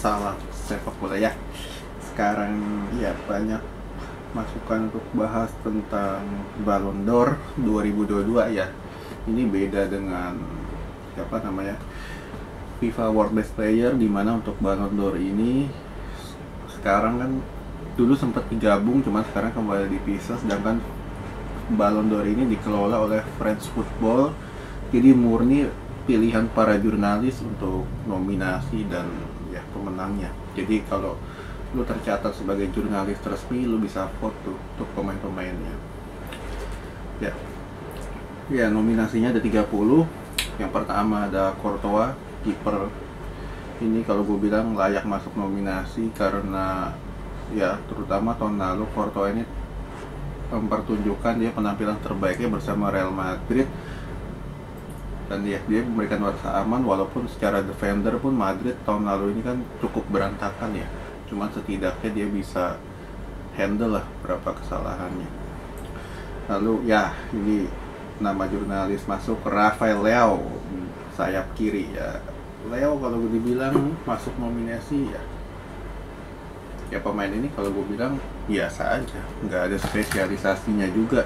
Salam sepak bola ya. Sekarang ya banyak masukan untuk bahas tentang Ballon d'Or 2022 ya. Ini beda dengan FIFA World Best Player, di mana untuk Ballon d'Or ini sekarang kan dulu sempat digabung, cuman sekarang kembali dipisah. Sedangkan Ballon d'Or ini dikelola oleh French Football, jadi murni pilihan para jurnalis untuk nominasi dan ya pemenangnya. Jadi kalau lu tercatat sebagai jurnalis resmi, lu bisa vote tuh untuk pemain-pemainnya. Ya, nominasinya ada 30. Yang pertama ada Courtois, kiper. Ini kalau gue bilang layak masuk nominasi karena ya terutama tahun lalu Courtois ini mempertunjukkan dia penampilan terbaiknya bersama Real Madrid, dan dia memberikan rasa aman. Walaupun secara defender pun Madrid tahun lalu ini kan cukup berantakan ya, cuman setidaknya dia bisa handle lah berapa kesalahannya. Lalu ya ini nama jurnalis masuk, Rafael Leao, sayap kiri ya. Leo kalau gue dibilang masuk nominasi ya pemain ini kalau gue bilang biasa aja, nggak ada spesialisasinya juga.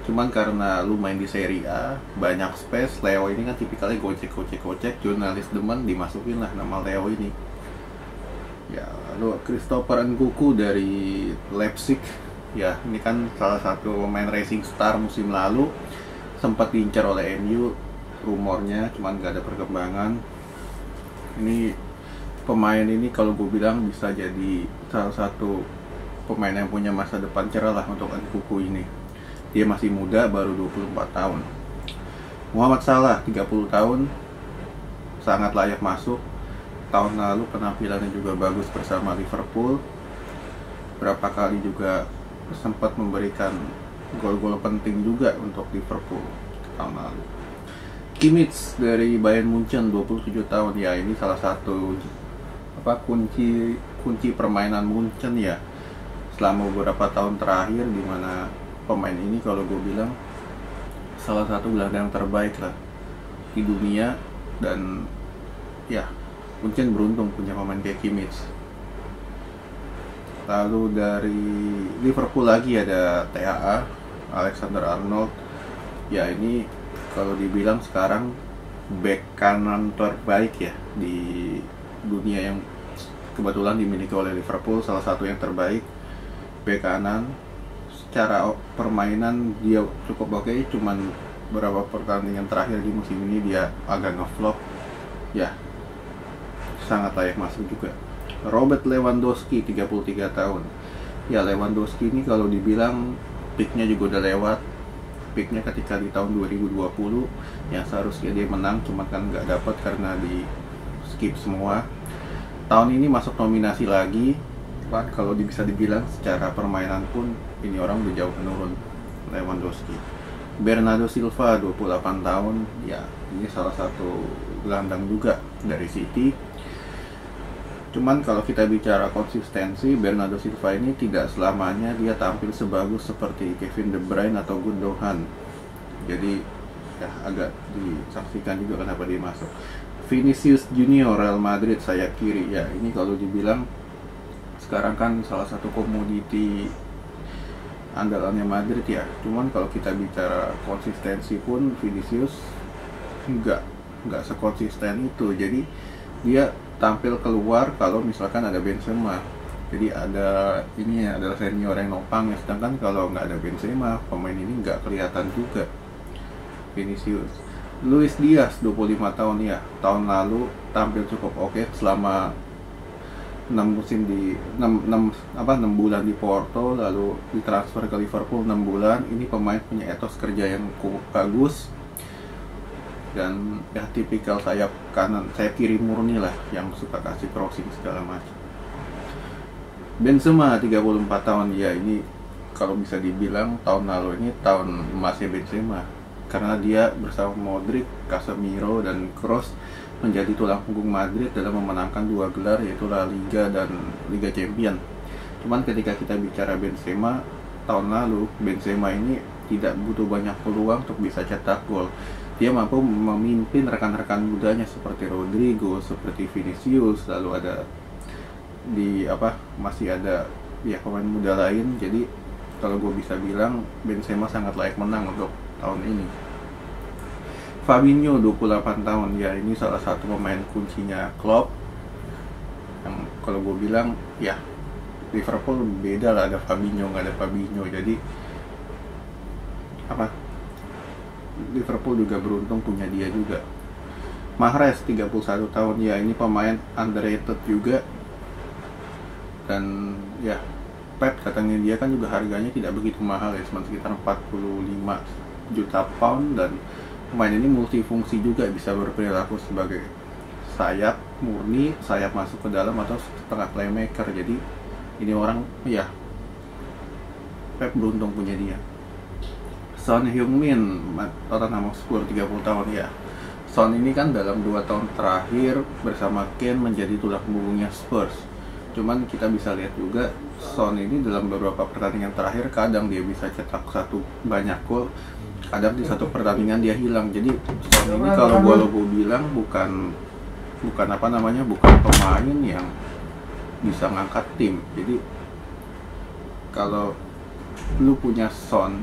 Cuman karena lu main di Serie A banyak space, Leo ini kan tipikalnya gocek, jurnalis demen, dimasukin lah nama Leo ini. Ya, lalu Christopher Nkunku dari Leipzig. Ya, ini kan salah satu pemain Racing Star musim lalu, sempat diincar oleh MU rumornya, cuman nggak ada perkembangan. Ini pemain ini kalau gue bilang bisa jadi salah satu pemain yang punya masa depan cerah lah untuk Nkunku ini. Dia masih muda, baru 24 tahun. Mohamed Salah, 30 tahun, sangat layak masuk. Tahun lalu penampilannya juga bagus bersama Liverpool. Berapa kali juga sempat memberikan gol-gol penting juga untuk Liverpool tahun lalu. Kimmich dari Bayern Munchen, 27 tahun. Ya, ini salah satu kunci permainan Munchen ya selama beberapa tahun terakhir, di mana pemain ini kalau gue bilang salah satu gelandang terbaik lah di dunia. Dan ya Munchen beruntung punya pemain kayak Kimmich. Lalu dari Liverpool lagi ada TAA, Alexander Arnold. Ya, ini kalau dibilang sekarang back kanan terbaik ya di dunia, yang kebetulan dimiliki oleh Liverpool, salah satu yang terbaik back kanan. Secara permainan dia cukup oke, cuman beberapa pertandingan terakhir di musim ini dia agak ngeflop. Ya, sangat layak masuk juga. Robert Lewandowski, 33 tahun. Ya, Lewandowski ini kalau dibilang peaknya juga udah lewat. Peaknya ketika di tahun 2020 yang seharusnya dia menang, cuma kan nggak dapat karena di skip semua. Tahun ini masuk nominasi lagi, kan kalau bisa dibilang secara permainan pun ini orang udah jauh menurun, Lewandowski. Bernardo Silva, 28 tahun. Ya, ini salah satu gelandang juga dari City. Cuman kalau kita bicara konsistensi, Bernardo Silva ini tidak selamanya dia tampil sebagus seperti Kevin De Bruyne atau Gundogan. Jadi ya agak disaksikan juga kenapa dia masuk. Vinicius Junior, Real Madrid, sayap kiri. Ya, ini kalau dibilang sekarang kan salah satu komoditi andalannya Madrid ya. Cuman kalau kita bicara konsistensi pun Vinicius nggak sekonsisten itu. Jadi dia tampil keluar kalau misalkan ada Benzema. Jadi adalah senior yang nopang ya. Sedangkan kalau nggak ada Benzema, pemain ini nggak kelihatan juga. Vinicius. Luis Diaz, 25 tahun ya. Tahun lalu tampil cukup oke selama 6 bulan di Porto, lalu ditransfer ke Liverpool 6 bulan. Ini pemain punya etos kerja yang cukup bagus, dan ya tipikal sayap kiri murni lah, yang suka kasih crossing segala macam. Benzema, 34 tahun. Ya, ini kalau bisa dibilang tahun lalu ini tahun emasnya Benzema, karena dia bersama Modric, Casemiro, dan Kroos menjadi tulang punggung Madrid dalam memenangkan 2 gelar, yaitu La Liga dan Liga Champions. Cuman ketika kita bicara Benzema, tahun lalu Benzema ini tidak butuh banyak peluang untuk bisa cetak gol. Dia mampu memimpin rekan-rekan mudanya seperti Rodrigo, seperti Vinicius, lalu ada di apa masih ada ya pemain muda lain. Jadi kalau gue bisa bilang Benzema sangat layak menang untuk tahun ini. Fabinho 28 tahun, ya ini salah satu pemain kuncinya Klopp. Yang kalau gue bilang ya Liverpool beda lah, ada Fabinho nggak ada Fabinho. Jadi apa, Liverpool juga beruntung punya dia juga. Mahrez 31 tahun, ya ini pemain underrated juga. Dan ya Pep katanya dia kan juga harganya tidak begitu mahal ya, cuma sekitar 45 juta pound. Dan pemain ini multifungsi juga, bisa berperilaku sebagai sayap murni, sayap masuk ke dalam, atau setengah playmaker. Jadi ini orang ya Pep beruntung punya dia. Son Heung-min, Tottenham Hotspur 30 tahun, ya Son ini kan dalam 2 tahun terakhir bersama Kane menjadi tulang punggungnya Spurs. Cuman kita bisa lihat juga Son ini dalam beberapa pertandingan terakhir kadang dia bisa cetak banyak gol, kadang di satu pertandingan dia hilang. Jadi Son ini kalau gue bilang bukan apa namanya, bukan pemain yang bisa ngangkat tim. Jadi kalau lu punya Son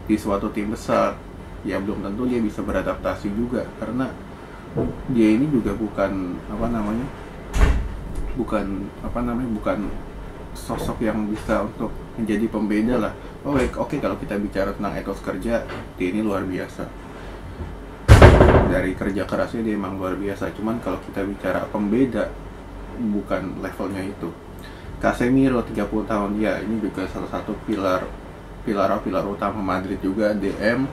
di suatu tim besar, ya belum tentu dia bisa beradaptasi juga, karena dia ini juga bukan sosok yang bisa untuk menjadi pembeda lah. Oke, kalau kita bicara tentang etos kerja, dia ini luar biasa. Dari kerja kerasnya dia emang luar biasa. Cuman kalau kita bicara pembeda, bukan levelnya itu. Casemiro 30 tahun, ya ini juga salah satu pilar utama Madrid juga, DM.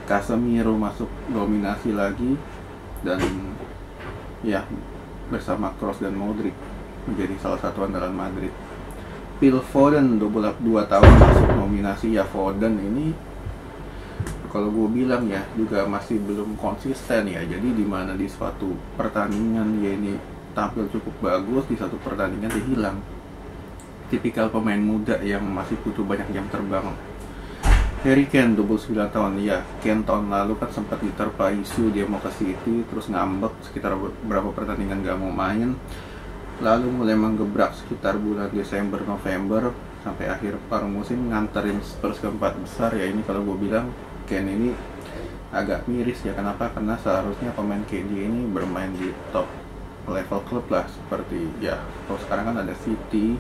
Casemiro masuk dominasi lagi, dan ya bersama Kroos dan Modric menjadi salah satu andalan Madrid. Phil Foden 22 tahun masuk nominasi, ya Foden ini kalau gue bilang ya juga masih belum konsisten ya. Jadi dimana di suatu pertandingan dia ini tampil cukup bagus, di satu pertandingan dia hilang. Tipikal pemain muda yang masih butuh banyak jam terbang. Harry Kane 29 tahun, ya Kane tahun lalu kan sempat diterpa isu dia mau ke City, terus ngambek sekitar berapa pertandingan gak mau main, lalu mulai menggebrak sekitar bulan Desember November sampai akhir paruh musim nganterin Spurs ke 4 besar. Ya ini kalau gue bilang Kane ini agak miris ya. Kenapa? Karena seharusnya pemain kayak dia ini bermain di top level klub lah, seperti ya kalau sekarang kan ada City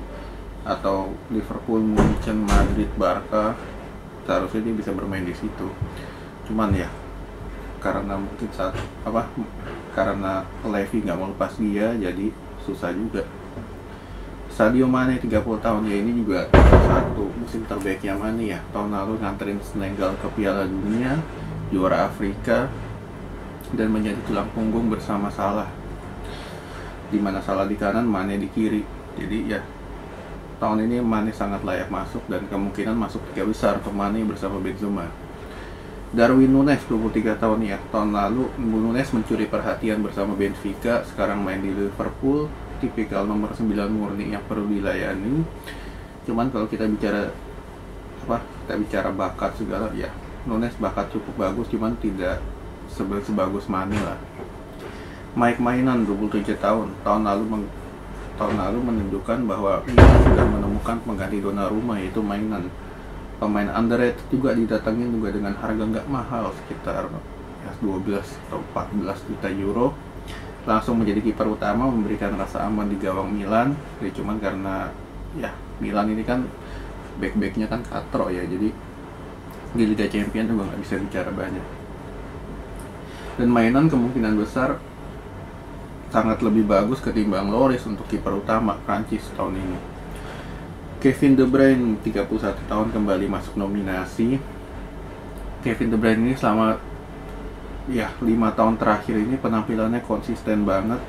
atau Liverpool, Munchen, Madrid, Barca. Seharusnya dia bisa bermain di situ. Cuman ya karena mungkin karena Levy nggak mau lepas dia, jadi susah juga. Sadio Mane 30 tahun, ya ini juga satu musim terbaiknya Mane ya. Tahun lalu nganterin Senegal ke Piala Dunia, juara Afrika, dan menjadi tulang punggung bersama Salah. Dimana Salah di kanan, Mane di kiri. Jadi ya tahun ini Mane sangat layak masuk, dan kemungkinan masuk 3 besar untuk Mane bersama Benzema. Darwin Núñez 23 tahun, ya tahun lalu Núñez mencuri perhatian bersama Benfica, sekarang main di Liverpool. Tipikal nomor 9 murni yang perlu dilayani. Cuman kalau kita bicara bakat segala, ya Núñez bakat cukup bagus, cuman tidak sebagus Mane lah. Mike Maignan 27 tahun, tahun lalu menunjukkan bahwa ia sudah menemukan pengganti Donnarumma, yaitu Maignan. Pemain underrated juga, didatangin juga dengan harga nggak mahal, sekitar ya 12 atau 14 juta euro. Langsung menjadi kiper utama, memberikan rasa aman di gawang Milan. Jadi cuman karena ya Milan ini kan back-backnya kan katro ya, jadi di Liga Champions juga nggak bisa bicara banyak. Dan Maignan kemungkinan besar sangat lebih bagus ketimbang Lloris untuk kiper utama Prancis tahun ini. Kevin De Bruyne 31 tahun kembali masuk nominasi. Kevin De Bruyne ini selama 5 tahun terakhir ini penampilannya konsisten banget,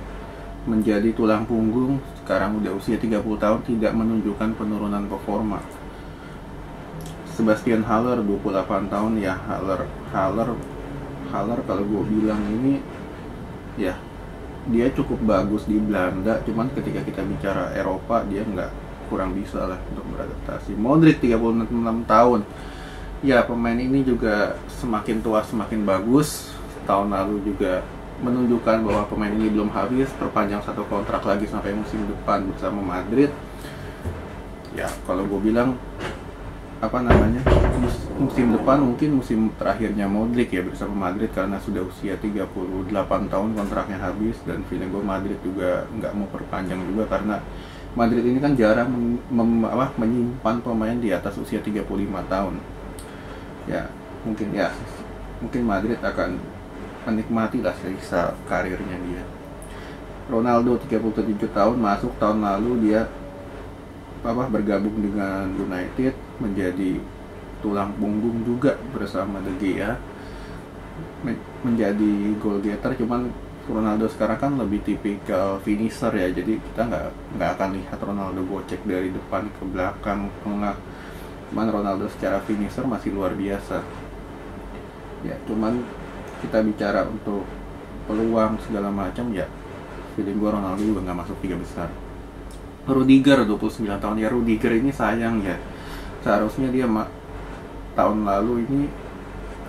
menjadi tulang punggung. Sekarang udah usia 30 tahun tidak menunjukkan penurunan performa. Sebastian Haller 28 tahun, ya Haller kalau gue bilang ini ya dia cukup bagus di Belanda, cuman ketika kita bicara Eropa dia kurang bisa lah untuk beradaptasi. Modric 36 tahun, ya pemain ini juga semakin tua semakin bagus. Tahun lalu juga menunjukkan bahwa pemain ini belum habis, perpanjang satu kontrak lagi sampai musim depan bersama Madrid. Ya kalau gue bilang musim depan mungkin musim terakhirnya Modric ya bersama Madrid, karena sudah usia 38 tahun kontraknya habis, dan feeling gue Madrid juga nggak mau perpanjang juga, karena Madrid ini kan jarang menyimpan pemain di atas usia 35 tahun. Ya mungkin Madrid akan menikmati lah sisa karirnya dia. Ronaldo 37 tahun, masuk tahun lalu, dia bergabung dengan United, menjadi tulang punggung juga bersama De Gea, menjadi goal getter. Cuman Ronaldo sekarang kan lebih tipikal finisher ya, jadi kita nggak akan lihat Ronaldo gocek dari depan ke belakang, tengah. Cuman Ronaldo secara finisher masih luar biasa ya. Cuman kita bicara untuk peluang segala macam ya, feeling gue Ronaldo juga nggak masuk 3 besar. Rudiger 29 tahun ya. Rudiger ini sayang ya, seharusnya dia tahun lalu ini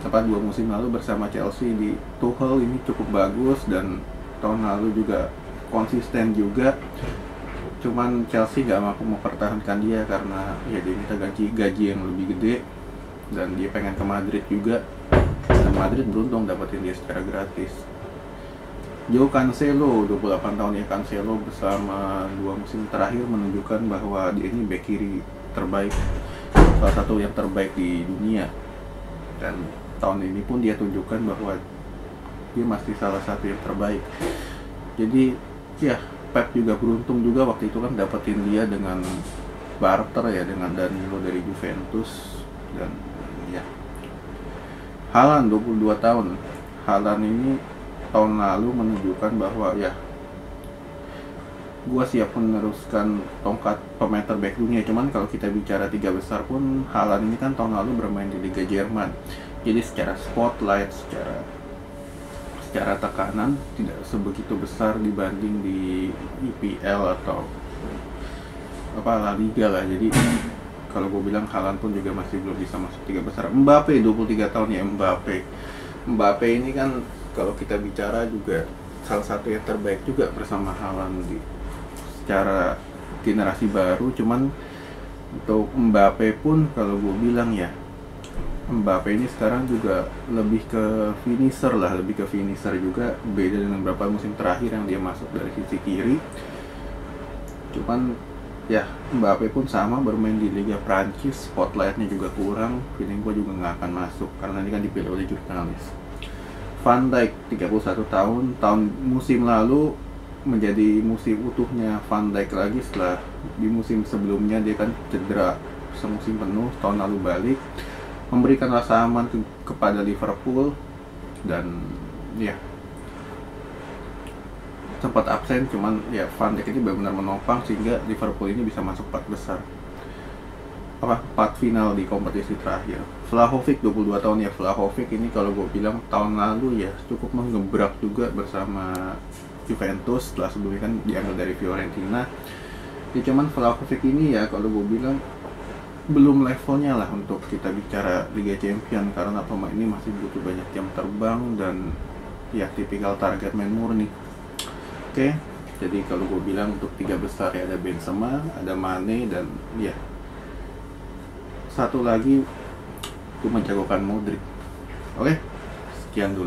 2 musim lalu bersama Chelsea di Tuchel ini cukup bagus, dan tahun lalu juga konsisten juga. Cuman Chelsea nggak mampu mempertahankan dia karena ya dia minta gaji yang lebih gede, dan dia pengen ke Madrid juga, dan Madrid beruntung dapetin dia secara gratis. Joao Cancelo 28 tahun ya. Cancelo bersama 2 musim terakhir menunjukkan bahwa dia ini bek kiri terbaik, salah satu yang terbaik di dunia, dan tahun ini pun dia tunjukkan bahwa dia masih salah satu yang terbaik. Jadi ya Pep juga beruntung juga waktu itu kan dapetin dia dengan barter ya, dengan Danilo dari Juventus. Dan ya Haaland 22 tahun. Haaland ini tahun lalu menunjukkan bahwa ya gua siap meneruskan tongkat pemain terbaik dunia. Cuman kalau kita bicara 3 besar pun, Haaland ini kan tahun lalu bermain di Liga Jerman, jadi secara spotlight, secara tekanan tidak sebegitu besar dibanding di IPL atau La Liga lah. Jadi kalau gue bilang Haaland pun juga masih belum bisa masuk 3 besar. Mbappe 23 tahun ya. Mbappe ini kan kalau kita bicara juga salah satu yang terbaik juga bersama Haaland secara generasi baru. Cuman untuk Mbappe pun kalau gue bilang ya, Mbappe ini sekarang juga lebih ke finisher juga, beda dengan beberapa musim terakhir yang dia masuk dari sisi kiri. Cuman ya Mbappe pun sama bermain di Liga Prancis, spotlightnya juga kurang, feeling gue juga nggak akan masuk karena ini kan dipilih oleh jurnalis. Van Dijk 31 tahun musim lalu menjadi musim utuhnya Van Dijk lagi setelah di musim sebelumnya dia kan cedera semusim penuh. Tahun lalu balik memberikan rasa aman kepada Liverpool, dan ya sempat absen, cuman ya Van Dijk ini benar-benar menopang sehingga Liverpool ini bisa masuk 4 besar, 4 final di kompetisi terakhir. Vlahovic 22 tahun ya. Vlahovic ini kalau gue bilang tahun lalu ya cukup menggebrak juga bersama Juventus, setelah sebelumnya kan diambil dari Fiorentina ya. Cuman Vlahovic ini ya kalau gue bilang belum levelnya lah untuk kita bicara Liga Champion, karena pemain ini masih butuh banyak jam terbang dan ya tipikal target man murni. Oke, jadi kalau gue bilang untuk 3 besar ya ada Benzema, ada Mane, dan ya satu lagi gue menjagokan Modric. Oke, sekian dulu.